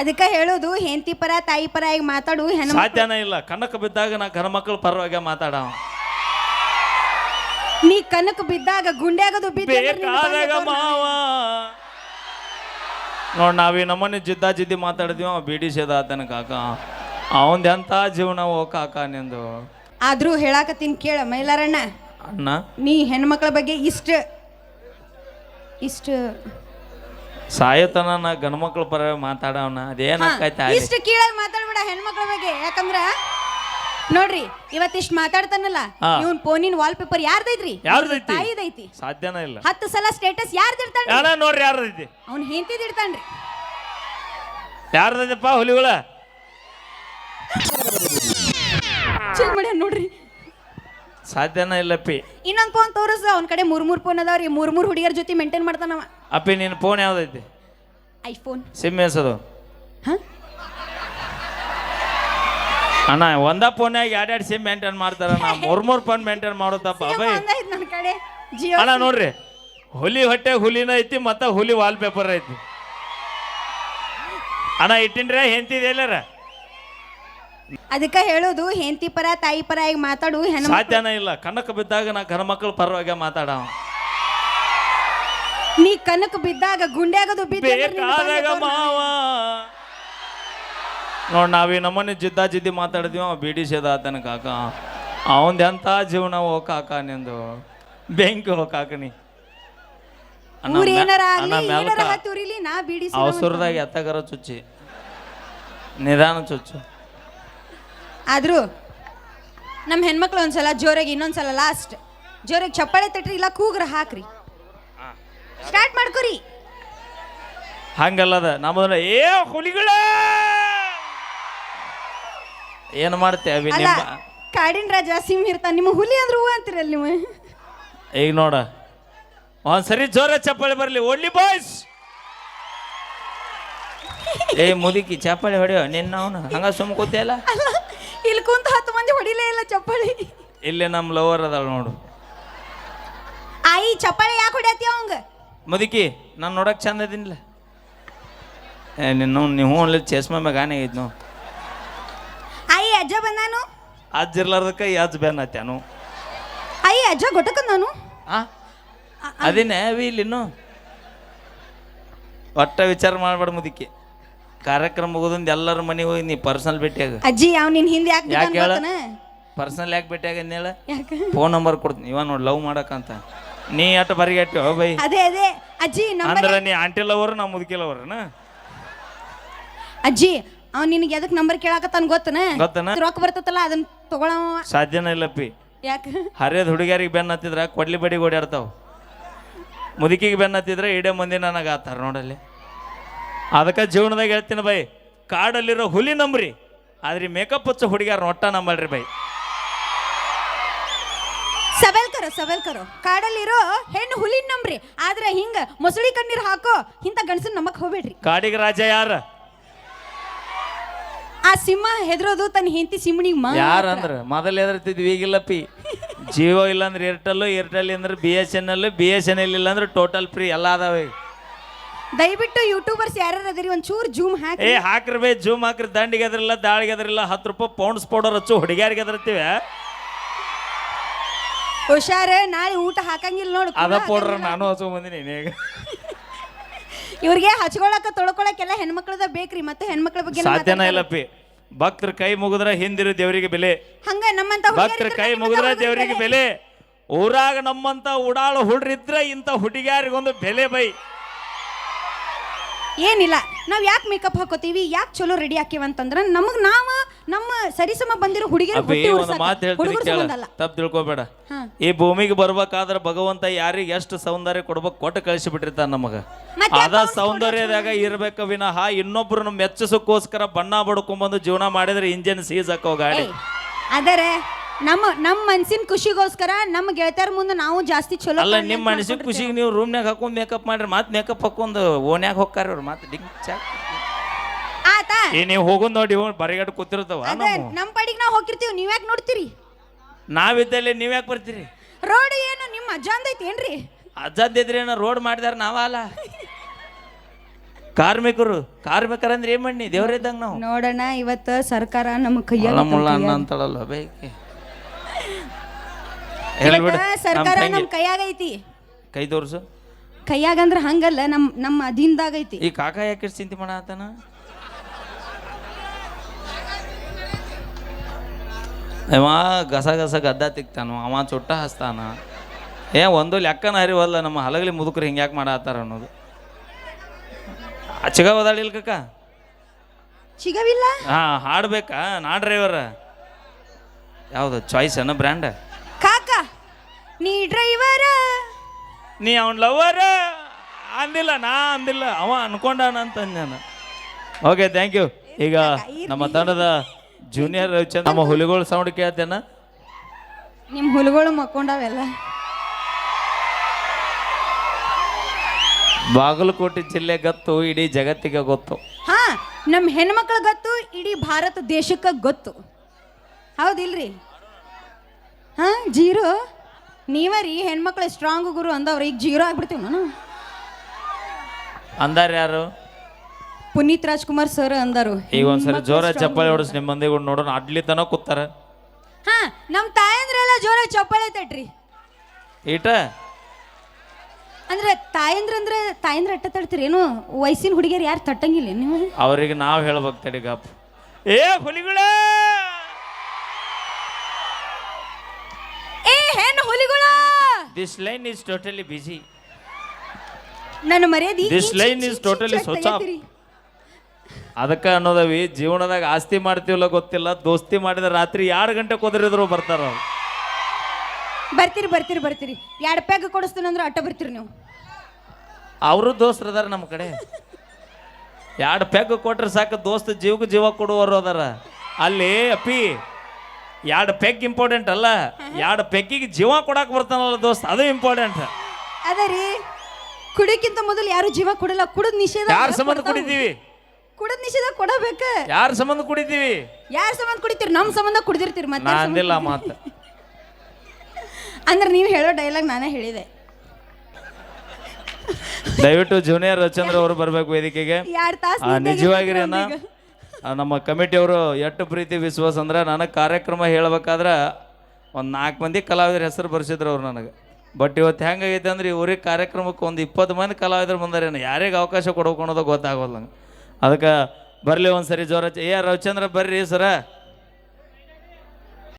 ಅದಕ್ಕೆ ಹೇಳೋದು ಹೆಂಡತಿ ಪರ ತಾಯಿ ಪರ ಈಗ ಮಾತಾಡು ಹೆಣ್ಣು ಸಾಧ್ಯನೇ ಇಲ್ಲ. ಕನಕ ಬಿದ್ದಾಗ ನಾ ಗಣ ಮಕ್ಕಳ ಪರವಾಗಿ ಮಾತಾಡವ. ನೀ ಕನಕ ಬಿದ್ದಾಗ ಗುಂಡ್ಯಾಗದು ಬೇಕಾದಾಗ ಮಾವ ನೋಡ್ ನಾವೀ ನಮ್ಮನೆ ಜಿದ್ದಿ ಮಾತಾಡಿದ್ವಿ. ಅವ ಬಿಡಿಸಿದ ಆತನ ಕಾಕ ಅವಂದ ಎಂತ ಜೀವನ ಓ ಕಾಕ ನಿಂದು. ಆದ್ರೂ ಹೇಳಾಕತ್ತೀನಿ ಕೇಳ ಮೈಲಾರಣ್ಣ ಅಣ್ಣ, ನೀ ಹೆಣ್ಮಕ್ಳ ಬಗ್ಗೆ ಇಷ್ಟ ಸಾಯತನ ನಾ ಗಣ ಮಕ್ಕಳ ಪರ ಮಾತಾಡವನ ಅದೇನಾಕೈತೆ ಇಷ್ಟ ಕೀಳಾಗಿ ಮಾತಾಡ್ಬೇಡ ಹೆಣ್ಮಕ್ಳ ಬಗ್ಗೆ. ಯಾಕಂದ್ರ ನೋಡ್ರಿ ಇವತ್ತಿಷ್ಟು ಮಾತಾಡ್ತಾನಲ್ಲ ಇವನ್ ಫೋನಿನ ವಾಲ್ ಪೇಪರ್ ಯಾರ್ದೈತ್ರಿ? ತಾಯಿದೈತಿ. ಸಾಧ್ಯನೇ ಇಲ್ಲ. 10 ಸಲ ಸ್ಟೇಟಸ್ ಯಾರ್ದಿರ್ತಾನ ನೋಡ್ರಿ ಯಾರ್ದೈತಿ? ಅವ್ನ ಹೆಂಡತಿದಿರ್ತಾನ್ರಿ. ಯಾರ್ದೈತಪ್ಪ ಹುಲಿಗಳ? ಚೆಕ್ ಮಾಡಿ ನೋಡ್ರಿ. ಸಾಧ್ಯನೇ ಇಲ್ಲಪ್ಪಿ. ಇನ್ನೊಂದ್ ಫೋನ್ ತೋರಿಸ ಅವ್ನ ಕಡೆ 3 ಫೋನ್ ಅದಾವ್ರಿ. 3 ಹುಡುಗಿಯರ ಜೊತೆ ಮೇಂಟೈನ್ ಮಾಡ್ತಾನವ. ಅಪ್ಪಿ ನಿನ್ನ ಫೋನ್ ಯಾವ್ದೈತಿ? ಐಫೋನ್. ಸಿಮ್ ಎಸದು ಅಣ್ಣ ಒಂದ ಫೋನ್ಯಾಗ 2 ಸಿಮ್ ಮೇಂಟೈನ್ ಮಾಡ್ತಾರ. ನಾ 3 ಫೋನ್ ಮೇಂಟೈನ್ ಮಾಡೋದಪ್ಪ ಅಬ್ಬೈ. ನನ್ನ ಕಡೆ ಜಿಯೋ. ಅಣ್ಣ ನೋಡ್ರಿ ಹುಲಿ ಹೊಟ್ಟೆ ಹುಲಿನ ಐತಿ ಮತ್ತ ಹುಲಿ ವಾಲ್ ಪೇಪರ್ ಐತಿ. ಅಣ್ಣ ಇಟ್ಟಿನ್ರಿ ಹೆಂಡತಿದ ಎಲ್ಲಾರ? ಅದಕ್ಕೆ ಹೇಳೋದು ಹೆಂಡತಿ ಪರ ತಾಯಿ ಪರ ಈಗ ಮಾತಾಡು ಹೆಣ್ಣು ಸಾಧ್ಯನೇ ಇಲ್ಲ. ಕನಕ ಬಿದ್ದಾಗ ನಾ ಗಣ ಮಕ್ಕಳ ಪರವಾಗಿ ಮಾತಾಡವ. ನೀ ಕನಕ ಬಿದ್ದಾಗ ಗುಂಡ್ಯಾಗದು ಬೇಕಾದಾಗ ಮಾವ ನೋಡ್ ನಾವೀ ನಮ್ಮನೆ ಜಿದ್ದಿ ಮಾತಾಡಿದ್ವಿ. ಅವ ಬಿಡಿಸಿದ ಆತನ ಕಾಕ ಅವಂದ ಎಂತ ಜೀವನ ಓ ಕಾಕ ನಿಂದು. ಬೆಂಕಿ ಹೋ ಕಾಕನಿ ಅವಸರದಾಗ ಎತ್ತಗರ ಚುಚ್ಚಿ ನಿಧಾನ ಚುಚ್ಚು. ಆದ್ರೂ ನಮ್ಮ ಹೆಣ್ಮಕ್ಳು ಒಂದ್ಸಲ ಜೋರಾಗಿ ಇನ್ನೊಂದ್ಸಲ ಲಾಸ್ಟ್ ಜೋರಾಗಿ ಚಪ್ಪಾಳೆ ತಟ್ರಿ ಇಲ್ಲ ಕೂಗ್ರ ಹಾಕ್ರಿ. ಸ್ಟಾರ್ಟ್ ಮಾಡ್ಕೊರಿ. ಹಂಗಲ್ಲದ ನಮ್ಮದ ಹುಲಿಗಳ ಏನ್ ಮಾಡ್ತೇವೆ ಕಾಡಿನ ರಾಜ ಸಿಂಹ ಇರ್ತಾನ. ನಿಮ್ಮ ಹುಲಿ ಅಂದ್ರು ಹೂ ಅಂತೀರಲ್ಲ ನೀವು. ಈಗ ನೋಡ ಒಂದ್ಸರಿ ಜೋರ ಚಪ್ಪಾಳೆ ಬರ್ಲಿ. ಓಡ್ಲಿ ಬಾಯ್ಸ್. ಮುದುಕಿ ಚಪ್ಪಾಳೆ ಹೊಡೆಯೋ ನಿನ್ನ ಅವನು ಹಂಗ ಸುಮ್ಮ ಕೂತಿಯಲ್ಲ. ಇಲ್ಲಿ ಕುಂತ 10 ಮಂದಿ ಹೊಡಿಲೇ ಇಲ್ಲ ಚಪ್ಪಾಳಿ. ಇಲ್ಲೇ ನಮ್ಮ ಲವರ್ ಅದಾಳ ನೋಡು. ಆಯಿ ಚಪ್ಪಾಳೆ ಯಾಕೆ ಹೊಡ್ಯಾತಿ ಅವಂಗ? ಮುದುಕಿ ನಾನು ನೋಡಕ್ ಚಂದ ಇದೀನಿಲ್ಲ. ನೀವು ಅಲ್ಲಿ ಚಸ್ಮಾ ಮ್ಯಾಗ ಆನೆ ಐತ್ ನಾವು. ಆಯಿ ಅಜ್ಜ ಬಂದಾನು. ಅಜ್ಜ ಇರ್ಲಾರ್ದಕ್ಕ ಈ ಅಜ್ಜ ಬೇನ್ ಹತ್ಯಾನು. ಆಯಿ ಅಜ್ಜ ಗೊಟ್ಟಕ ನಾನು ಅದೇನೆ ಅವಿ ಇಲ್ಲಿನ್ನು ಒಟ್ಟ ವಿಚಾರ ಮಾಡ್ಬೇಡ ಮುದುಕಿ. ಕಾರ್ಯಕ್ರಮ ಮುಗಿದಿಂದ ಎಲ್ಲರ ಮನೆಗೆ ಹೋಗಿ ನೀ ಪರ್ಸನಲ್ ಭೇಟಿಯಾಗ. ಅಜ್ಜಿ ಅವ್ ನಿನ್ ಹಿಂದೆ ಯಾಕೆ ಹೇಳ? ಪರ್ಸನಲ್ ಯಾಕೆ ಭೇಟಿಯಾಗ ಹೇಳ? ಫೋನ್ ನಂಬರ್ ಕೊಡ್ತೀನಿ ಇವ ನೋಡಿ ಲವ್ ಮಾಡಕಂತ. ನೀ ಅಟ್ ಬರಿಗಟ್ಟಿ ಹೋ ಬೈ. ಅದೇ ಅಜ್ಜಿ ಅಂದ್ರೆ ನೀ ಆಂಟಿ ಲವರ್ ನಾ ಮುದುಕಿ ಲವರ್ನ. ಅಜ್ಜಿ ಅವ್ ನಿನಗೆ ಎದಕ್ ನಂಬರ್ ಕೇಳಾಕತ್ತಾನ ಗೊತ್ತನ? ರೊಕ್ಕ ಬರ್ತತಲ್ಲ ಅದನ್ನ ತಗೊಳವ. ಸಾಧ್ಯನೇ ಇಲ್ಲಪ್ಪಿ. ಯಾಕ? ಹರಿಯದ ಹುಡುಗಿಯರಿಗೆ ಬೆನ್ನ ಹತ್ತಿದ್ರ ಕೊಡ್ಲಿ ಬಡಿ ಓಡಾಡ್ತಾವ. ಮುದುಕಿಗೆ ಬೆನ್ನ ಹತ್ತಿದ್ರೆ ಇಡೇ ಮಂದಿ ನನಗೆ ಆತಾರ ನೋಡಲ್ಲಿ. ಅದಕ್ಕೆ ಜೀವನದಾಗ ಹೇಳ್ತೀನಿ ಬೈ, ಕಾಡಲ್ಲಿರೋ ಹುಲಿ ನಂಬ್ರಿ ಆದ್ರೆ ಮೇಕಪ್ ಹಚ್ಚೋ ಹುಡುಗಿಯಾರ ಒಟ್ಟ ನಂಬಲ್ರಿ ಬೈ. ಸವೆಲ್ ಕರೋ ಕಾಡಲ್ಲಿರೋ ಹೆಣ್ಣು ಹುಲಿನ ನಂಬ್ರಿ ಆದ್ರೆ ಹಿಂಗ ಮೊಸಳಿ ಕಣ್ಣೀರ್ ಹಾಕೋ ಇಂಥ ಗಂಡಸನ್ ನಮಕ್ ಹೋಗ್ಬೇಡ್ರಿ. ಕಾಡಿಗೆ ರಾಜ ಯಾರ? ಆ ಸಿಂಹ ಹೆದರೋದು ತನ್ನ ಹೆಂಡತಿ ಸಿಂಹಣಿಗೆ ಯಾರಂದ್ರ ಮೊದಲು ಹೆದರ್ತಿದ್ವಿ, ಈಗಿಲ್ಲಪ್ಪಿ. ಜಿಯೋ ಇಲ್ಲಾಂದ್ರೆ ಏರ್ಟೆಲ್ ಅಂದ್ರೆ BSNL ಇಲ್ಲಾಂದ್ರೆ ಟೋಟಲ್ ಫ್ರೀ ಎಲ್ಲ ಅದಾವೆ. ದಯವಿಟ್ಟು ಯೂಟ್ಯೂಬರ್ಸ್ ಯಾರು ಅದರಿ ಒಂಚೂರು ಜೂಮ್ ಹಾಕಿ. ಹಾಕ್ರಿ ಬೈ ಜೂಮ್ ಹಾಕ್ರಿ. ದಂಡಿಗೆ ಎದ್ರಿಲ್ಲ ದಾಳಿಗೆ ಎದ್ರಿಲ್ಲ. 10 ರೂಪಾಯಿ ಪೌಂಡ್ಸ್ ಪೌಡರ್ ಹಚ್ಚು ಹುಡುಗಿಯಾರಿಗೆ ಎದರ್ತೀವಿ. ಹುಷಾರ ನಾಳೆ ಊಟ ಹಾಕಂಗಿಲ್ಲ ನೋಡು. ಅದ ಪೌಡ್ರ ನಾನು ಹಚ್ಚು ಬಂದಿನಿ. ಇವ್ರಿಗೆ ಹಚ್ಕೊಳಕ ತೊಳ್ಕೊಳಕ್ಕೆಲ್ಲ ಹೆಣ್ಮಕ್ಳದ ಬೇಕ್ರಿ. ಮತ್ತೆ ಹೆಣ್ಮಕ್ಳ ಬಗ್ಗೆ ಸಾಧ್ಯನ ಇಲ್ಲಪ್ಪಿ. ಭಕ್ತರ ಕೈ ಮುಗಿದ್ರ ಹಿಂದಿರು ದೇವರಿಗೆ ಬೆಲೆ. ಹಂಗ ನಮ್ಮಂತ ಭಕ್ತರ ಕೈ ಮುಗಿದ್ರ ದೇವರಿಗೆ ಬೆಲೆ. ಊರಾಗ ನಮ್ಮಂತ ಉಡಾಳು ಹುಡ್ರಿದ್ರ ಇಂಥ ಹುಡುಗಿಯಾರಿಗೊಂದು ಬೆಲೆ ಬೈ. ಏನಿಲ್ಲ ನಾವ್ ಯಾಕೆ ಮೇಕಪ್ ಹಾಕೋತೀವಿ, ಯಾಕೆ ಚಲೋ ರೆಡಿ ಹಾಕಿವಂತಂದ್ರ ನಮಗ್ ನಮ್ಮ ಸರಿಸಮ ಬಂದಿರೋ ಹುಡುಗಿಯರು ಮಾತು ಹೇಳ್ತೀನಿ ತಪ್ಪು ತಿಳ್ಕೊಬೇಡ. ಈ ಭೂಮಿಗೆ ಬರ್ಬೇಕಾದ್ರ ಭಗವಂತ ಯಾರಿಗೆ ಎಷ್ಟು ಸೌಂದರ್ಯ ಕೊಡ್ಬೇಕು ಕೊಟ್ಟು ಕಳಿಸಿ ಬಿಟ್ಟಿರ್ತಾನ ನಮಗ. ಅದ ಸೌಂದರ್ಯದಾಗ ಇರ್ಬೇಕ ವಿನಃ ಇನ್ನೊಬ್ರನ್ನ ಮೆಚ್ಚಿಸಕ್ಕೋಸ್ಕರ ಬಣ್ಣ ಬಡ್ಕೊಂಡ್ಬಂದು ಜೀವನ ಮಾಡಿದ್ರೆ ಇಂಜಿನ್ ಸೀಸ್ ಹಾಕೋ ಗಾಡಿ. ಆದರೆ ನಮ್ಮ ಮನ್ಸಿನ ಖುಷಿಗೋಸ್ಕರ ನಮ್ಮ ಗೆಳತಿಯರ ಮುಂದೆ ನಾವು ಜಾಸ್ತಿ ಚಲೋ ಅಲ್ಲ. ನಿಮ್ಮ ಮನಸ್ಸಿನ ಖುಷಿಗೆ ನೀವು ರೂಮ್ನಾಗ ಹಾಕೊಂಡ್ ಮೇಕಪ್ ಮಾಡ್ರಿ. ಮಾತ್ ಮೇಕಪ್ ಹಾಕೊಂಡು ಓನ್ಯಾಗ ಹೋಗ್ತಾರ ಅವ್ರು. ಮಾತು ಡಿಂಗ್ ಚಾಕ್ ಆತಾ ನೀವು ಹೋಗೋದ್ ನೋಡಿ ಬರಿಗಟ್ಟು ಕೂತಿರ್ತಾವ. ನಮ್ಮ ಪಾಡಿಗೆ ನಾವು ಹೋಗಿರ್ತೀವಿ, ನೀವ್ ಯಾಕೆ ನೋಡ್ತೀರಿ? ನಾವಿದ್ದಲ್ಲಿ ನೀವ್ ಯಾಕೆ ಬರ್ತೀರಿ? ರೋಡ್ ಏನು ನಿಮ್ಮ ಅಜ್ಜ ಅಂದೈತಿ ಏನ್ರಿ? ಅಜ್ಜದ್ದಿದ್ರಿ ಏನೋ ರೋಡ್ ಮಾಡಿದಾರ ನಾವಲ್ಲ. ಕಾರ್ಮಿಕರಂದ್ರೆ ಏನ್ ಮಾಡಿ ದೇವ್ರಿದ್ದಂಗ ನಾವು ನೋಡೋಣ ಇವತ್ತು ಸರ್ಕಾರ ನಮ್ಮ ಕೈಯಾಗ ಮುಳ್ಳ ಅನ್ನ ಅಂತಾಳಲ್ಲ ಬೇಕೆ ಸರ್ಕಾರ ನಮ್ಮ ಕೈಯಾಗ ಐತಿ. ಕೈ ತೋರ್ಸು. ಕೈಯಾಗ ಅಂದ್ರ ಹಂಗಲ್ಲ, ನಮ್ಮ ಅಧೀನದಾಗ ಐತಿ. ಈ ಕಾಕ ಯಾಕೆ ಚಿಂತೆ ಮಾಡತ್ತಾನ? ಅವ ಗಸ ಗದ್ದ ತಿಕ್ತಾನು, ಅವ ಚೊಟ್ಟ ಹಸ್ತಾನ. ಒಂದು ಲೆಕ್ಕನ ಹರಿವಲ್ಲ ನಮ್ಮ ಹಲಗಲಿ ಮುದುಕರು ಹಿಂಗ್ಯಾಕೆ ಮಾಡತ್ತಾರ ಅನ್ನೋದು. ಚಿಗ ಓದಾಡಿಲ್ ಕಕ್ಕ ಚಿಗವಿಲ್ಲ. ಹಾಡ್ಬೇಕಾ ನಾ ಡ್ರೈವರ್? ಯಾವ್ದು ಚಾಯ್ಸ್ ಅನ್ನ ಬ್ರ್ಯಾಂಡ್? ಕಾಕ ನೀ ಡ್ರೈವರ, ನೀ ಅವನ್ ಲವರ ಅಂದಿಲ್ಲ, ನಾ ಅಂದಿಲ್ಲ, ಅವ ಅನ್ಕೊಂಡಾನ ಅಂತ ನಾನು. Okay, thank you. ಈಗ ನಮ್ಮ ತಂಡದ ಜೂನಿಯರ್ ರವಿಚಂದ್ರ ನಮ್ಮ ಹುಲಿಗಳು ಸೌಂಡ್ ಕೇಳ್ತೇನ? ನಿಮ್ಮ ಹುಲಿಗಳು ಮಕ್ಕೊಂಡಾವೆಲ್ಲ. ಬಾಗಲಕೋಟೆ ಜಿಲ್ಲೆ ಗೊತ್ತು, ಇಡೀ ಜಗತ್ತಿಗೆ ಗೊತ್ತು. ಹಾ, ನಮ್ಮ ಹೆಣ್ಮಕ್ಳು ಗೊತ್ತು, ಇಡೀ ಭಾರತ ದೇಶಕ್ಕೆ ಗೊತ್ತು. ಹೌದಿಲ್ರಿ? ಹಾ, ಜೀರೋ ನೀವರಿ ಹೆಣ್ಮಕ್ಳು ಸ್ಟ್ರಾಂಗ್ ಗುರು ಅಂದವ್ರು, ಈಗ ಜೀರೋ ಆಗ್ಬಿಡ್ತೀವಿ ನಾನು. ಅಂದಾರ ಯಾರು? ಪುನೀತ್ ರಾಜ್ಕುಮಾರ್ ಸರ್ ಅಂದರು. ಈಗ ಒಂದ್ಸರಿ ಜೋರ ಚಪ್ಪಾಳೆ ಹೊಡಿಸ್ ನಿಮ್ಮ ಮಂದಿಗೆ ನೋಡೋಣ. ಅಡ್ಲಿ ತನಕ ಕೂತಾರ. ಹಾ, ನಮ್ಮ ತಾಯಂದ್ರೆಲ್ಲ ಜೋರ ಚಪ್ಪಾಳೆ ತಟ್ರಿ. ಈಟ ಅಂದ್ರೆ ತಾಯಂದ್ರ ಅಟ್ಟ ತಡ್ತೀರಿ ಏನು? ವಯಸ್ಸಿನ ಹುಡುಗಿಯರು ಯಾರು ತಟ್ಟಂಗಿಲ್ಲ ನೀವು? ಅವ್ರಿಗೆ ನಾವು ಹೇಳ್ಬೇಕು ತಡಿ ಗಪ್. ಏ ಹುಲಿಗಳ, ಏ ಹೆಣ್ಣು ಹುಲಿಗಳ, ದಿಸ್ ಲೈನ್ ಇಸ್ ಟೋಟಲಿ ಬಿಸಿ. ನನ್ನ ಮರ್ಯಾದಿ ದಿಸ್ ಲೈನ್ ಇಸ್ ಟೋಟಲಿ ಸ್ವಚ್ಛ. ಅದಕ್ಕೆ ಅನ್ನೋದವಿ ಜೀವನದಾಗ ಆಸ್ತಿ ಮಾಡ್ತೀವಲ್ಲ ಗೊತ್ತಿಲ್ಲ, ದೋಸ್ತಿ ಮಾಡಿದ ರಾತ್ರಿ 2 ಗಂಟೆ ಕುದುರಿದ್ರು ಬರ್ತಾರ. ಬರ್ತೀರಿ 2 ಪ್ಯಾಗ್ ಕೊಡಿಸ್ತೀನಿ ಅಂದ್ರೆ ಅಟ್ಟ ಬರ್ತೀರಿ ನೀವು. ಅವರು ದೋಸ್ತರ ಅದಾರ ನಮ್ಮ ಕಡೆ. 2 ಪ್ಯಾಗ್ ಕೊಟ್ರೆ ಸಾಕು, ದೋಸ್ತ ಜೀವಕ್ಕೆ ಜೀವ ಕೊಡುವರು ಅದಾರ. ಅಲ್ಲಿ ಅಪ್ಪಿ 2 ಪೆಗ್ ಇಂಪಾರ್ಟೆಂಟ್ ಅಲ್ಲ, 2 ಪೆಗ್ಗಿಗೆ ಜೀವ ಕೊಡಕ್ ಬರ್ತಾನಲ್ಲ ದೋಸ್ತ, ಅದು ಇಂಪಾರ್ಟೆಂಟ್ ಅದರಿ. ಕುಡಿಯಕ್ಕಿಂತ ಮೊದಲು ಯಾರು ಜೀವ ಕೊಡಲ್ಲ. ಕುಡಿದ್ ನಿಷೇಧ. ಯಾರ ಸಂಬಂಧ ಕುಡಿತೀವಿ? ಕುಡಿದ್ ನಿಷೇಧ ಕೊಡಬೇಕ. ಯಾರ ಸಂಬಂಧ ಕುಡಿತೀವಿ? ಯಾರ ಸಂಬಂಧ ಕುಡಿತೀರಿ? ನಮ್ಮ ಸಂಬಂಧ ಕುಡಿದಿರ್ತೀರಿ. ಮತ್ತೆ ನಾ ಅಂದಿಲ್ಲ ಮಾತು. ಅಂದ್ರೆ ನೀವು ಹೇಳೋ ಡೈಲಾಗ್ ನಾನೇ ಹೇಳಿದೆ. ದಯವಿಟ್ಟು ಜೂನಿಯರ್ ರವಿಚಂದ್ರ ಅವರು ಬರ್ಬೇಕು ವೇದಿಕೆಗೆ. 2 ತಾಸು ನಿಜವಾಗಿರಿ ಅನ್ನ ನಮ್ಮ ಕಮಿಟಿಯವರು ಎಷ್ಟು ಪ್ರೀತಿ ವಿಶ್ವಾಸ ಅಂದ್ರೆ, ನನಗೆ ಕಾರ್ಯಕ್ರಮ ಹೇಳ್ಬೇಕಾದ್ರೆ ಒಂದು 4 ಮಂದಿ ಕಲಾವಿದರ ಹೆಸರು ಬರ್ಸಿದ್ರು ಅವ್ರು ನನಗೆ. ಬಟ್ ಇವತ್ತು ಹೆಂಗಾಗೈತೆ ಅಂದ್ರೆ ಇವ್ರಿಗೆ ಕಾರ್ಯಕ್ರಮಕ್ಕೆ ಒಂದು 20 ಮಂದಿ ಕಲಾವಿದರು ಬಂದಾರೇನು, ಯಾರಿಗೆ ಅವಕಾಶ ಕೊಡ್ಬೇಕು ಅನ್ನೋದು ಗೊತ್ತಾಗೋಲ್ಲ ನಂಗೆ. ಅದಕ್ಕೆ ಬರಲಿ ಒಂದ್ಸರಿ ಜೋರ. ರವಿಚಂದ್ರ ಬರ್ರಿ ಸರ.